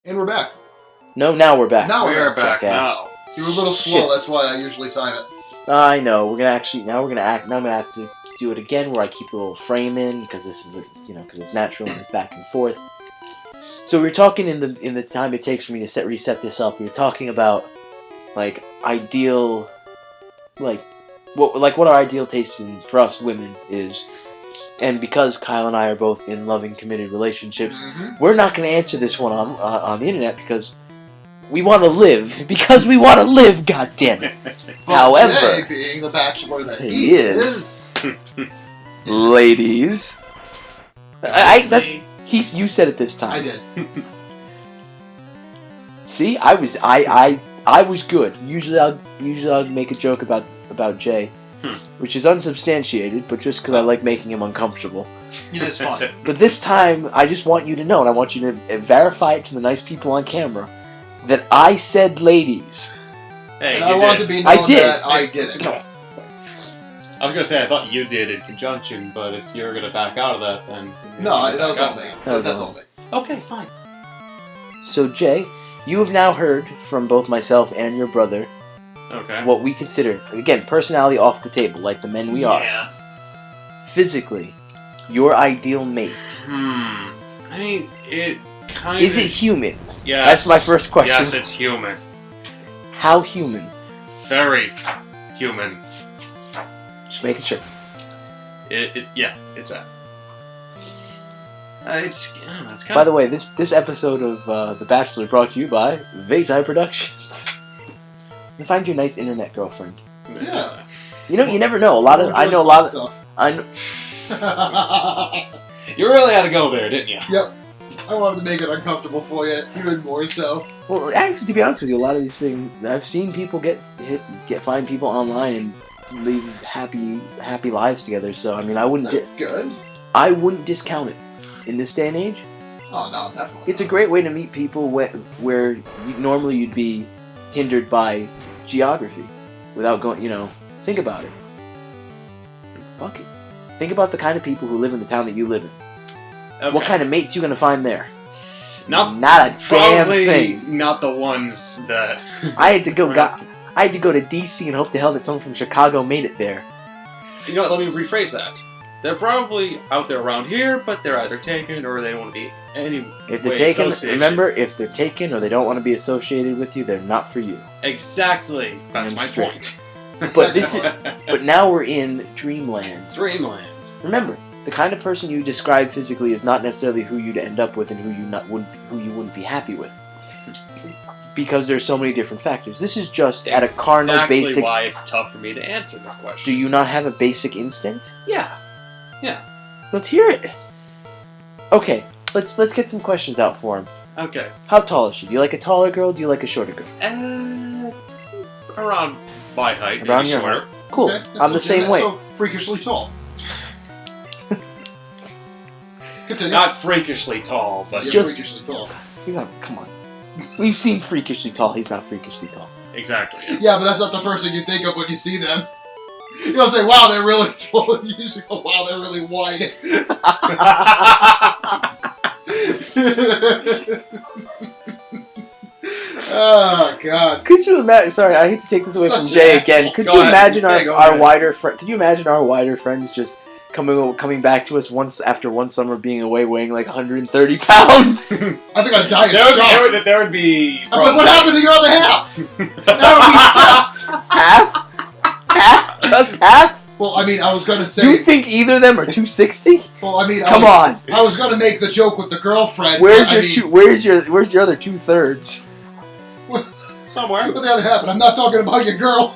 And we're back. No, now we're back. Now we're back jackass. now. You were a little slow, that's why I usually time it. I know. Now I'm gonna have to do it again where I keep a little frame in because this is because it's natural and it's back and forth. So we were talking in the time it takes for me to reset this up. We were talking about like ideal, what our ideal taste for us women is. And because Kyle and I are both in loving, committed relationships, we're not going to answer this one on the internet because we want to live. Because we want to live, goddammit. However, Jay, being the bachelor that he is, ladies, you said it this time. I did. See, I was good. Usually I'll make a joke about Jay. Which is unsubstantiated, but just because I like making him uncomfortable. It is fun. But this time, I just want you to know, and I want you to verify it to the nice people on camera, that I said ladies. Hey, and I want to be known that I did it. I was going to say, I thought you did in conjunction, but if you're going to back out of that, then... No, that was all me. That's all me. Okay, fine. So, Jay, you have now heard from both myself and your brother what we consider, again, personality off the table, like the men we are. Yeah. Physically, your ideal mate. I mean, it kind of... Is it human? Yes. That's my first question. Yes, it's human. How human? Very human. Just making sure. It's that. It's kind By the way, this episode of The Bachelor brought to you by VaytieProductions. You find your nice internet girlfriend. Yeah. You never know. I know a lot of. You really had to go there, didn't you? Yep. I wanted to make it uncomfortable for you, even more so. Well, actually, to be honest with you, a lot of these things I've seen people find people online and live happy lives together. So I mean, That's good. I wouldn't discount it in this day and age. Oh no, definitely. It's a great way to meet people where normally you'd be hindered by geography without going, think about it. Fuck it. Think about the kind of people who live in the town that you live in. Okay. What kind of mates you gonna find there? Not a damn thing. Not the ones that I had to go to DC and hope to hell that someone from Chicago made it there. You know what, let me rephrase that. They're probably out there around here, but they're either taken or they don't want to be If they're taken, remember, if they're taken or they don't want to be associated with you, they're not for you. Exactly. That's my point. But now we're in dreamland. Dreamland. Remember, the kind of person you describe physically is not necessarily who you'd end up with and who you wouldn't be happy with. Because there's so many different factors. This is just at a carnal basic. Exactly why it's tough for me to answer this question. Do you not have a basic instinct? Yeah. Yeah. Let's hear it. Okay, let's get some questions out for him. Okay. How tall is she? Do you like a taller girl? Do you like a shorter girl? Around my height. Around your height. Cool. Okay, I'm the same way. So freakishly tall. Continue. Not freakishly tall, but just freakishly tall. He's not. Come on. We've seen freakishly tall. He's not freakishly tall. Exactly. Yeah, but that's not the first thing you think of when you see them. You don't say, "Wow, they're really tall." You usually go, "Wow, they're really wide." Oh God! Could you imagine? Sorry, I hate to take this away from Jay again. Could you imagine our wider friend? Could you imagine our wider friends just coming back to us after one summer being away, weighing like 130 pounds? I think I'd die of shock. There would be. I'm like, what happened to your other half? That would be half. Half? Just half? Well, I mean, I was gonna say. You think either of them are 260? Well, I mean, come on. I was gonna make the joke with the girlfriend. Where's your other 2/3? Somewhere. With the other half, and I'm not talking about your girl.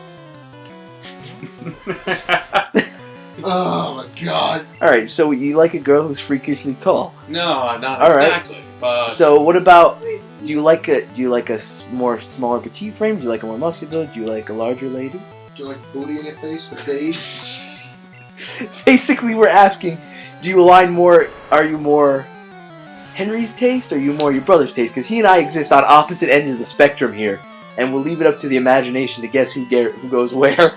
Oh my God. All right, so you like a girl who's freakishly tall? No, not all exactly. Right. But so what about? Do you like a more smaller petite frame? Do you like a more muscular? Do you like a larger lady? Do you like booty in your face for days? Basically, we're asking, do you align more? Are you more Henry's taste, or are you more your brother's taste? Because he and I exist on opposite ends of the spectrum here, and we'll leave it up to the imagination to guess who goes where.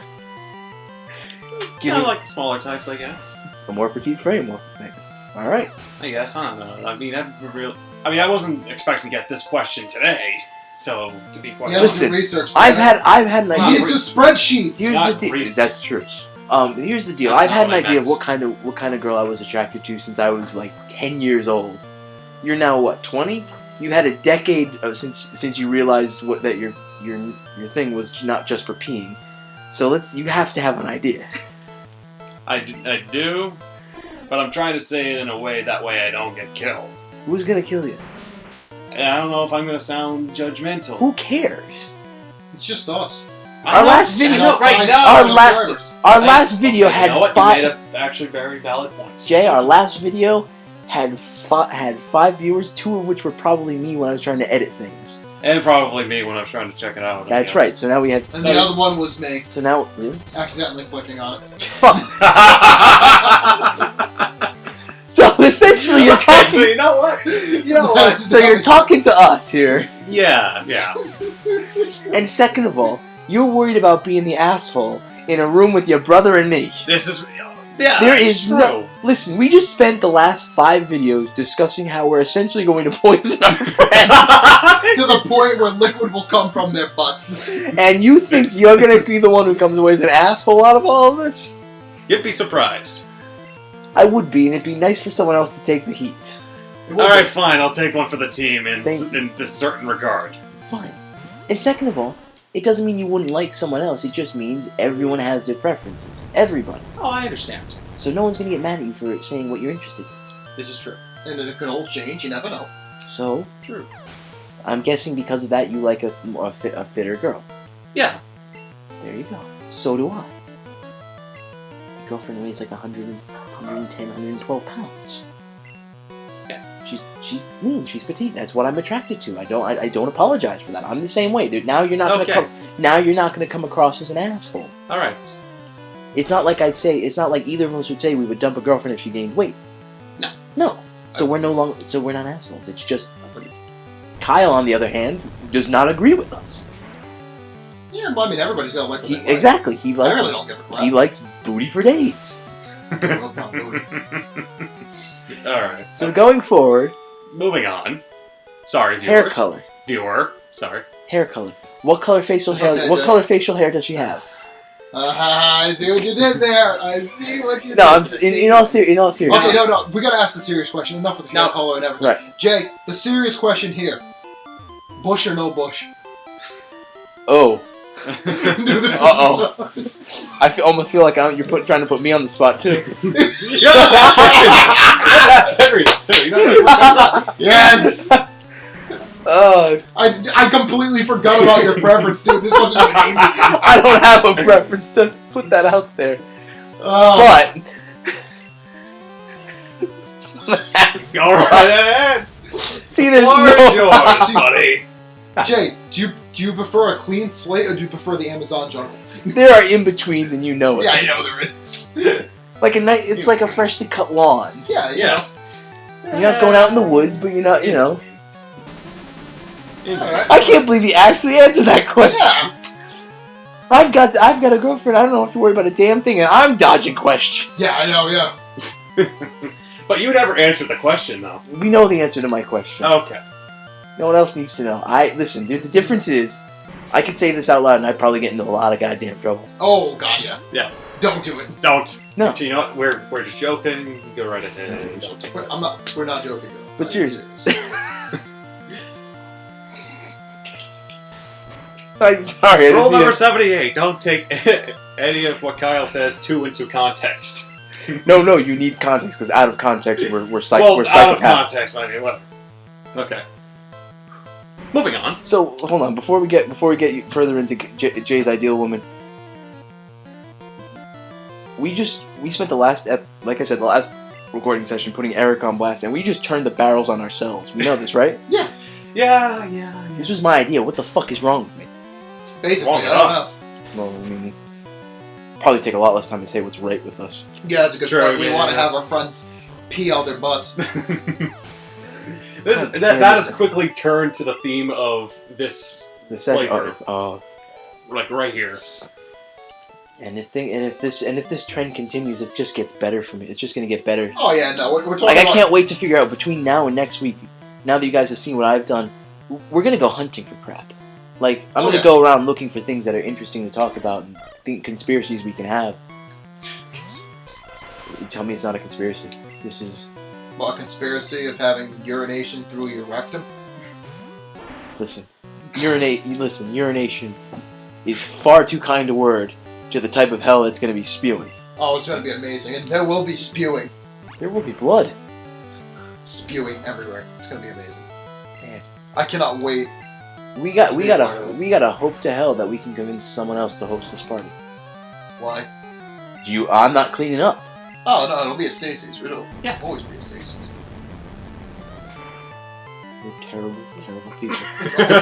I like the smaller types, I guess. A more petite frame. All right. I guess, I don't know. I mean, I mean, I wasn't expecting to get this question today, so to be quite Yeah, honest. Listen, research. I've had an He idea. needs his spreadsheets. Here's Not the deal. research. That's true. Here's the deal. That's I've not had an what I idea of meant. what kind of girl I was attracted to since I was like 10 years old. You're now what, 20? You had a decade since you realized that your thing was not just for peeing. So you have to have an idea. I do, but I'm trying to say it in a way that way I don't get killed. Who's gonna kill you? And I don't know if I'm going to sound judgmental. Who cares? It's just us. Our last video- right now. Our I'm last- nervous. Our last video You had know what? You 5. made up actually very valid points. Jay, our last video had 5 viewers, 2 of which were probably me when I was trying to edit things. And probably me when I was trying to check it out. I That's guess. right. So now we have. And the other one was me. So now, really? Accidentally clicking on it. Fuck. So essentially, you're Okay, so talking. you know what? You know what? So you're talking to us here. Yeah. And second of all, you're worried about being the asshole in a room with your brother and me. This is... Yeah, There it's is true. no. Listen, we just spent the last 5 videos discussing how we're essentially going to poison our friends. To the point where liquid will come from their butts. And you think you're going to be the one who comes away as an asshole out of all of this? You'd be surprised. I would be, and it'd be nice for someone else to take the heat. Alright, fine. I'll take one for the team Thank in this certain regard. Fine. And second of all, it doesn't mean you wouldn't like someone else. It just means everyone has their preferences. Everybody. Oh, I understand. So no one's going to get mad at you for saying what you're interested in. This is true. And it could all change, you never know. So, True. I'm guessing because of that you like a fitter girl. Yeah. There you go. So do I. My girlfriend weighs like 110, 112 pounds. Yeah. She's lean. She's petite. That's what I'm attracted to. I don't apologize for that. I'm the same way. Now you're not gonna come across as an asshole. All right. It's not like it's not like either of us would say we would dump a girlfriend if she gained weight. No. No. So we're not assholes. It's just Kyle, on the other hand, does not agree with us. Yeah, well, I mean, everybody's got to like what they like. Exactly. I really don't give a crap. He likes booty for days. I love my booty. Alright. So going forward, Moving on. Sorry, viewers. hair color. Viewer. Sorry. Hair color. What color facial It's hair? okay, What Jay. color facial hair does she have? I see what you did there. I see what you did. No, in all seriousness. Okay, no. We gotta ask the serious question. Enough with the hair No. color and everything. Right. Jay, the serious question here: bush or no bush? Oh, Knew this Uh-oh. was- I almost feel like you're trying to put me on the spot too. Yeah, that's serious too. You know, Yes. Oh, I completely forgot about your preference, dude. This wasn't even aimed at you. I don't have a preference. Just put that out there. Oh. But go right ahead. see, there's Floor is no. yours, buddy. Jay, do you prefer a clean slate or do you prefer the Amazon jungle? There are in betweens, and you know it. Yeah, I know there is. Like it's like a freshly cut lawn. Yeah, Yeah. You're not going out in the woods, but you're not, you know. Alright. I can't believe he actually answered that question. Yeah. I've got a girlfriend. I don't have to worry about a damn thing, and I'm dodging questions. Yeah, I know. Yeah. But you never answered the question, though. We know the answer to my question. Okay. No one else needs to know. Listen, dude. The difference is, I could say this out loud, and I'd probably get into a lot of goddamn trouble. Oh God, yeah. Yeah. Don't do it. Don't. No. Actually, you know what? We're just joking. You can go right ahead. We're not joking. Though. But seriously. I'm sorry. I Rule just number need 78. Don't take any of what Kyle says into context. No. You need context because out of context, we're Well, psychopaths. out of context, I mean, whatever. Okay. Moving on. So hold on. Before we get further into Jay's ideal woman, we spent the last like I said, the last recording session putting Eric on blast, and we just turned the barrels on ourselves. We know this, right? Yeah. Yeah. This was my idea. What the fuck is wrong with me? Basically, Wrong I with don't us. Well, I mean, probably take a lot less time to say what's right with us. know. Yeah, that's a good Sure, point. We yeah, want to have that's- our friends pee out their butts. That has quickly turned to the theme of this, The second, Flavor. like right here. and if this trend continues, it just gets better for me. It's just gonna get better. Oh yeah, no, we're talking Like I about. can't wait to figure out between now and next week. now that you guys have seen what I've done, we're gonna go hunting for crap. Like, I'm Oh, gonna yeah. go around looking for things that are interesting to talk about and think conspiracies we can have. You tell me it's not a conspiracy. This is... Well, a conspiracy of having urination through your rectum? Listen, urination is far too kind a word to the type of hell it's gonna be spewing. Oh, it's gonna be amazing. And there will be spewing. There will be blood. Spewing everywhere. It's gonna be amazing. Man. I cannot wait. We gotta hope to hell that we can convince someone else to host this party. Why? I'm not cleaning up. Oh, no, it'll be at Stacy's. It'll always be at Stacy's. We're terrible, terrible people. but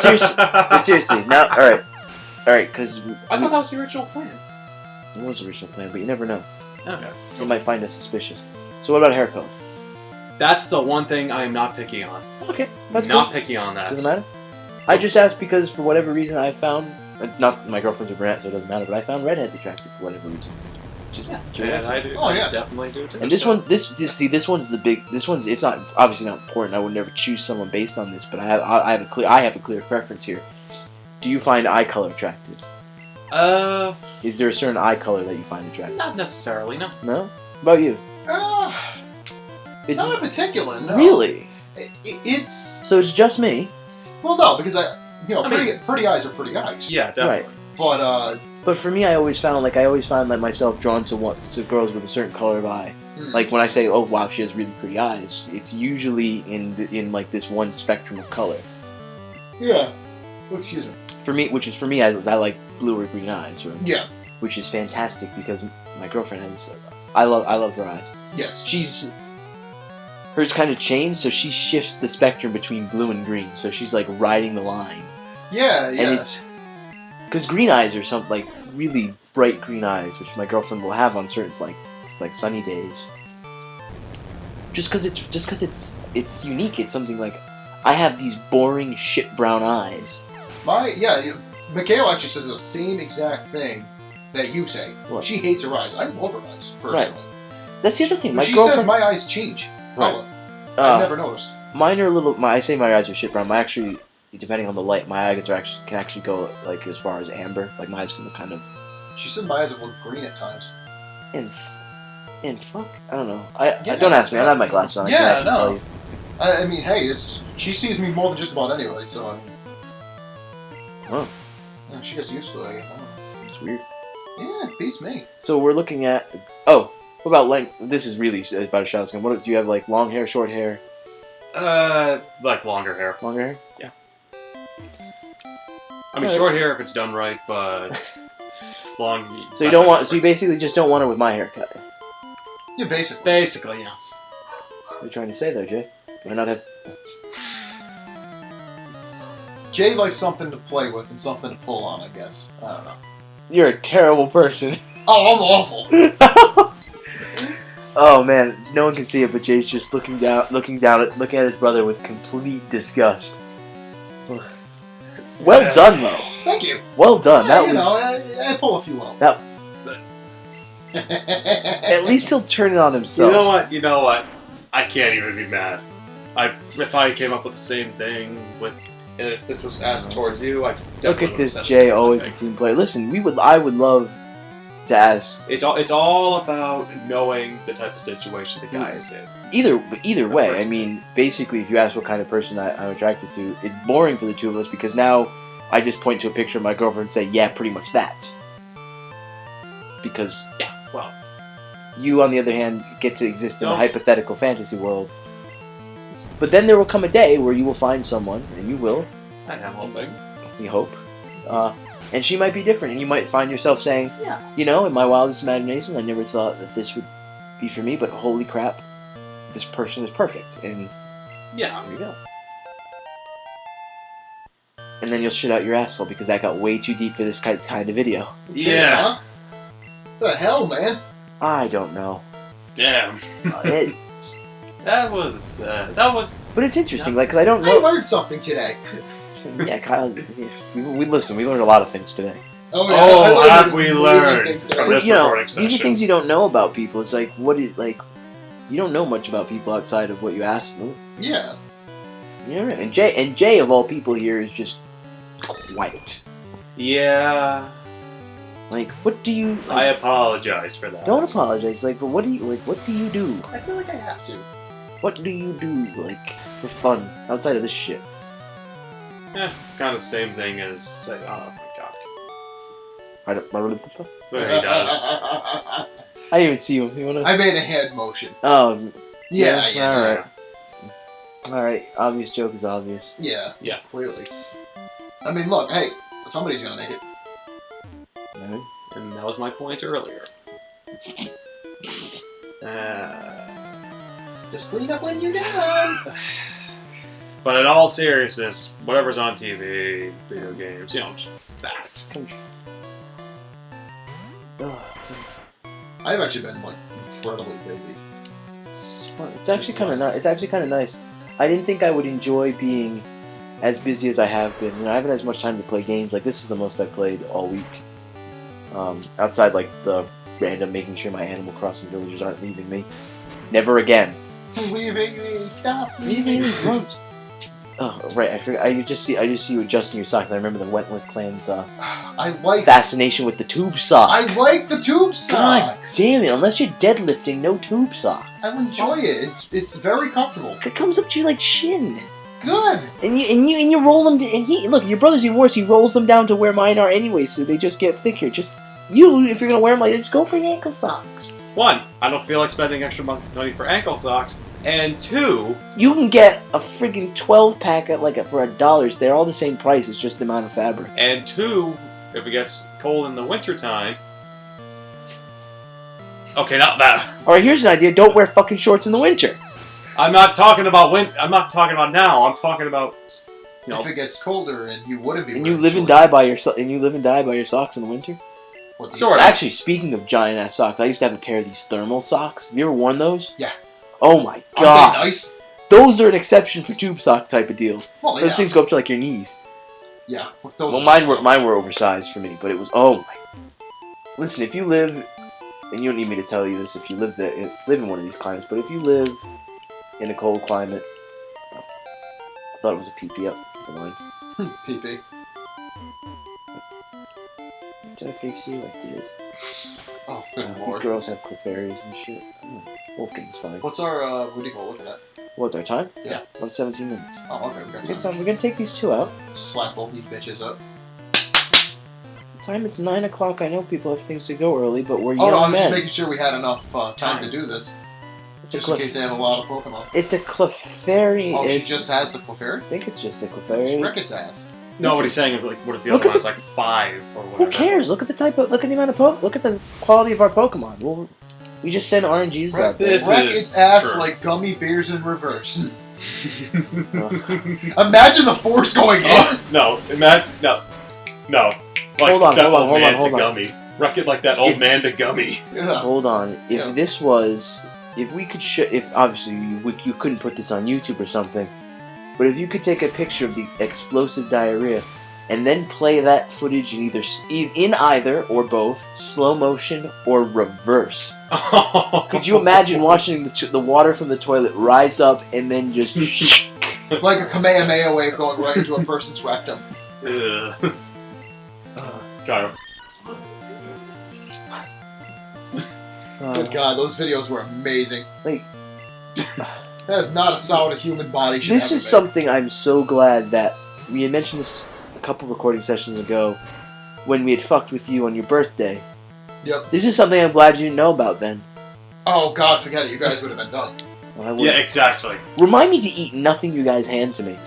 seriously, now, alright, because... I thought that was the original plan. It was the original plan, but you never know. Okay. You might find us suspicious. So what about hair color? That's the one thing I am not picky on. Okay, that's not cool. picky on that. Doesn't matter. I just asked because for whatever reason I found, not my girlfriend's a brunette, so it doesn't matter. But I found redheads attractive for whatever reason. Just And curiosity. I do. Oh, yeah. I definitely do too. And this so. one, this one's the big. This one's it's not obviously not important. I would never choose someone based on this, but I have a clear preference here. Do you find eye color attractive? Is there a certain eye color that you find attractive? Not necessarily. No. No. What about you? It's Not in particular, no. really. It's... So it's just me. Well, no, because mean- pretty eyes are pretty eyes. Yeah, definitely. Right. But, But for me, I always found myself drawn to girls with a certain color of eye. Like when I say, "Oh wow, she has really pretty eyes," it's usually in like this one spectrum of color. yeah. Oh, excuse me. For me, I like blue or green eyes, right? Yeah. Which is fantastic because my girlfriend has. I love her eyes. Yes. Hers kind of changed, so she shifts the spectrum between blue and green. So she's like riding the line. Yeah, yeah. And it's because green eyes are something like really bright green eyes, which my girlfriend will have on certain like sunny days. Just because it's unique. It's something like I have these boring shit brown eyes. Michaela actually says the same exact thing that you say. What? She hates her eyes. I love her eyes, personally. That's the other thing. She says my eyes change color. I've never noticed. Mine are a little. I say my eyes are shit brown. Actually, depending on the light, my eyes can actually go like as far as amber. Like my eyes can look kind of. She said my eyes have looked green at times. And fuck, I don't know. Don't ask me. I don't have my glasses on. Yeah, I can't tell you. I mean, hey, she sees me more than just about anybody, so I mean. Huh. Yeah, she gets used to it. I guess. It's weird. Yeah, it beats me. So we're looking at. Oh, what about length? This is really about a shotgun. What do you have? Like long hair, short hair? Like longer hair. Longer hair? Yeah. I mean, short hair if it's done right, but long. So you don't want. So you basically just don't want her with my haircut. Yeah, basically. Basically, yes. What are you trying to say there, Jay? Why not have? Jay likes something to play with and something to pull on, I guess. I don't know. You're a terrible person. Oh, I'm awful. Oh man, no one can see it, but Jay's just looking at his brother with complete disgust. Well done, though. Thank you. Well done. Yeah, I pull a few out. That. At least he'll turn it on himself. You know what? I can't even be mad. If I came up with the same thing and if this was asked towards you, I definitely Look at would've this, said Jay, the same always a thing. team player. Listen, I would love to ask. It's all about knowing the type of situation the guy is in. Either way, I mean, basically, if you ask what kind of person I'm attracted to, it's boring for the two of us because now I just point to a picture of my girlfriend and say, yeah, pretty much that. Because Well, you, on the other hand, get to exist in a No. hypothetical fantasy world. But then there will come a day where you will find someone, and you will, that whole thing. we hope, and she might be different, and you might find yourself saying, Yeah. you know, in my wildest imagination, I never thought that this would be for me, but holy crap, this person is perfect, and Yeah. there you go. And then you'll shit out your asshole because that got way too deep for this kind of video. Yeah. Huh? The hell, man? I don't know. Damn. It, That was. but it's interesting, like, because I don't I know. learned something today. Yeah, Kyle, we listen. We learned a lot of things today. Oh, Oh, I learned have an we amazing learned thing today. from But this you know, recording these are session. things you don't know about people. It's like, you don't know much about people outside of what you ask them. Yeah. You're right. And Jay of all people here is just quiet. Yeah. Like, what do you? Like, I apologize for that. don't apologize. Like, but what do you like? What do you do? I feel like I have to. What do you do like for fun outside of this shit? Yeah, kind of the same thing as. Like, oh my god. I don't. But he does. I didn't even see him. You wanna? I made a hand motion. Oh. Yeah. All right. All right. Obvious joke is obvious. Yeah. Yeah. Clearly. I mean, look. Hey, somebody's gonna make it. Right. And that was my point earlier. Just clean up when you're done. But in all seriousness, whatever's on TV, video games, you know, just that. I've actually been like incredibly busy. It's fun. It's actually kind of nice. It's actually kind of nice. I didn't think I would enjoy being as busy as I have been. You know, I haven't had as much time to play games. Like, this is the most I played all week. Outside, like, the random making sure my Animal Crossing villagers aren't leaving me. Never again. Leaving me. Stop Leaving me. Oh, right. I forgot. I just see you adjusting your socks. I remember the Wentworth clan's I like fascination with the tube sock. I like the tube God socks. damn it! Unless you're deadlifting, no tube socks. I enjoy it. It's very comfortable. It comes up to your like shin. Good. And you roll them, and look, your brother's even worse. He rolls them down to where mine are anyway, so they just get thicker. Just if you're gonna wear them like that, just go for your ankle socks. One, I don't feel like spending extra money for ankle socks. And two, You can get a friggin' 12-pack at for $1. They're all the same price. It's just the amount of fabric. And two, if it gets cold in the wintertime. Okay, not that. All right, here's an idea: don't wear fucking shorts in the winter. I'm not talking about I'm not talking about now. I'm talking about. If it gets colder and you wouldn't be. And you wearing live and shorts. die by your socks in the winter. What, these Sort of. socks? Actually, speaking of giant ass socks, I used to have a pair of these thermal socks. Have you ever worn those? Yeah. Oh my Aren't god. they nice? Those are an exception for tube sock type of deal. Well, Those yeah. things go up to like your knees. Yeah. Those Well, are mine were oversized for me, but it was Listen, if you live, and you don't need me to tell you this if you live in one of these climates, but if you live in a cold climate, I thought it was a PP up. Never mind. PP. Did I face you? I did. Oh, good These lord. girls have cliffarias and shit. Wolfgang's fine. What's our what do you call looking at? What's our time? Yeah. 1:17 minutes. Oh, okay, we got Good time. time. We're gonna take these two out. Slap both these bitches up. Time it's 9 o'clock. I know people have things to go early, but we're Oh no, young I'm just men. making sure we had enough time to do this. It's a Just in case they have a lot of Pokemon. It's a Clefairy. Oh, she just has the Clefairy? I think it's just a Just Clefairy. wreck its ass. No, what he's saying is like, what if the Look other at one's like 5 or whatever? Who cares? Look at the amount of look at the quality of our Pokemon. We just send RNGs out there. This Wreck is its ass true. like gummy bears in reverse. Imagine the force going in. No, imagine no. Like Hold on, that hold on, old hold man on, hold to on. Gummy. Wreck it like that old If- man to Gummy. Yeah. Hold on. If Yeah. this was, if we could if obviously you couldn't put this on YouTube or something, but if you could take a picture of the explosive diarrhea and then play that footage in either or both slow motion or reverse. Could you imagine watching the water from the toilet rise up and then just Like a Kamehameha wave going right into a person's rectum. Ugh. Got him. Good God, those videos were amazing. Like, That is not a sound a human body should this ever is make. something I'm so glad that we had mentioned this a couple recording sessions ago when we had fucked with you on your birthday. Yep. This is something I'm glad you didn't know about then. Oh God, forget it. You guys would have been done. Well, I Yeah, wouldn't. exactly. Remind me to eat nothing you guys hand to me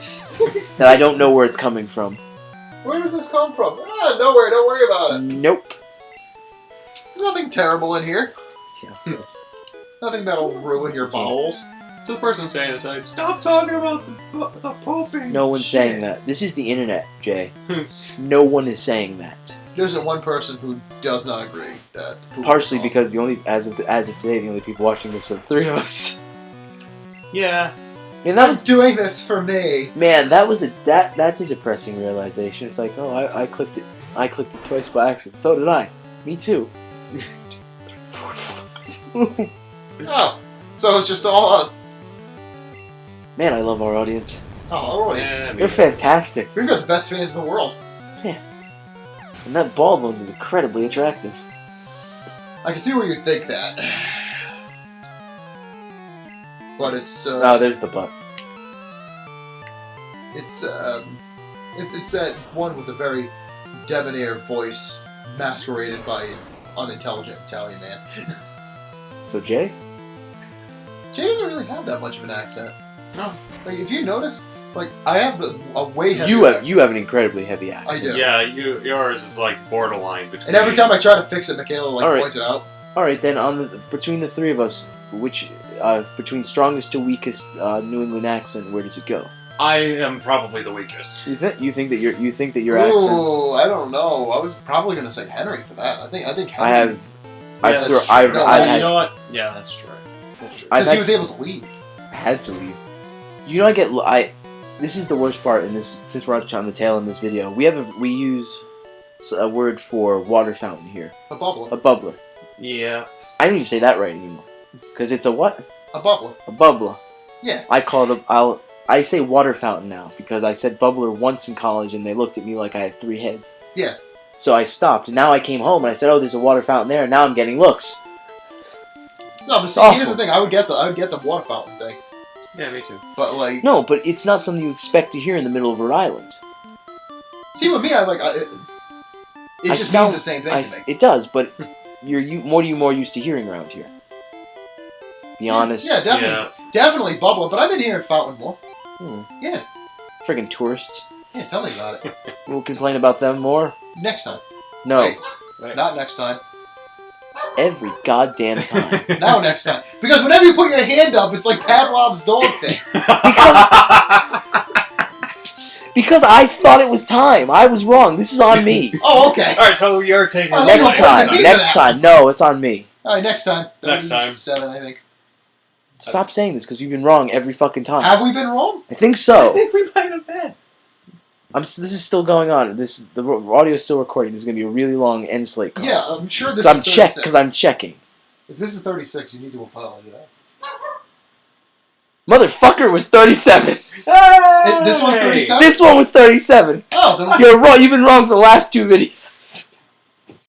that I don't know where it's coming from. Where does this come from? Ah, nowhere. Don't worry about it. Nope. There's nothing terrible in here. Yeah. Nothing that'll ruin your bowels. To the person saying this, like, stop talking about the pooping. No one's shit." saying that. This is the internet, Jay. No one is saying that. There's one person who does not agree that. poop is Partially awesome. because as of today, the only people watching this are the three of us. Yeah. And that I'm was doing this for me. Man, that's a depressing realization. It's like, oh, I clicked it twice by accident. So did I. Me too. 2, 3, 4, 5. Oh, so it's just all us. Man, I love our audience. Oh, alright. Yeah, They're fantastic. We've got the best fans in the world. And that bald one's incredibly attractive. I can see where you'd think that. But it's, Oh, there's the butt. it's that one with a very debonair voice masqueraded by an unintelligent Italian man. So, Jay? Jay doesn't really have that much of an accent. No. Like, if you notice, like, I have a way heavier You accent. have an incredibly heavy accent. I do. Yeah, yours is like borderline between. And every time I try to fix it, Michaela, like, Alright. points it out. Alright, then, between the three of us, between strongest to weakest New England accent, where does it go? I am probably the weakest. You think that your accent? Ooh, I don't know. I was probably gonna say Henry for that. I think Henry. Yeah, I've you know what? Yeah, that's true. That's true. Because he was able to leave. had to leave. You know, this is the worst part. In this, since we're on the tail in this video, we use a word for water fountain here. A bubbler. A bubbler. Yeah. I don't even say that right anymore. Because it's a what? A bubbler. A bubbler. Yeah. I say water fountain now because I said bubbler once in college and they looked at me like I had 3 heads. Yeah. So I stopped and now I came home and I said, "Oh, there's a water fountain there." And now I'm getting looks. No, but see, Awful. here's the thing. I would get the water fountain thing, Yeah, me too. but like, No, but it's not something you expect to hear in the middle of Rhode Island. see, with me, it just means the same thing to me. It does, but what are you more used to hearing around here? Be honest. Yeah, definitely, Yeah. definitely bubbler. But I've been hearing fountain more. Hmm. Yeah. Friggin' tourists. Yeah, tell me about it. We'll complain about them more. Next time. No, Wait, Right. not next time. every goddamn time. Now next time. Because whenever you put your hand up, it's like Pavlov's dog thing. Because I thought it was time. I was wrong. This is on me. Oh, okay. All right, so you're taking Oh, Next no, time. no, no, Next no. time. No, it's on me. All right, next time. Next time. 37, I think. Stop saying this because you've been wrong every fucking time. Have we been wrong? I think I so. think we might have been. This is still going on. The audio is still recording. This is gonna be a really long end slate call. Yeah, I'm sure this Because is 36. because I'm checking. If this is 36, you need to apologize. Motherfucker was 37. This one's 37? This one was 37. Oh, then You're wrong. You've been wrong for the last 2 videos.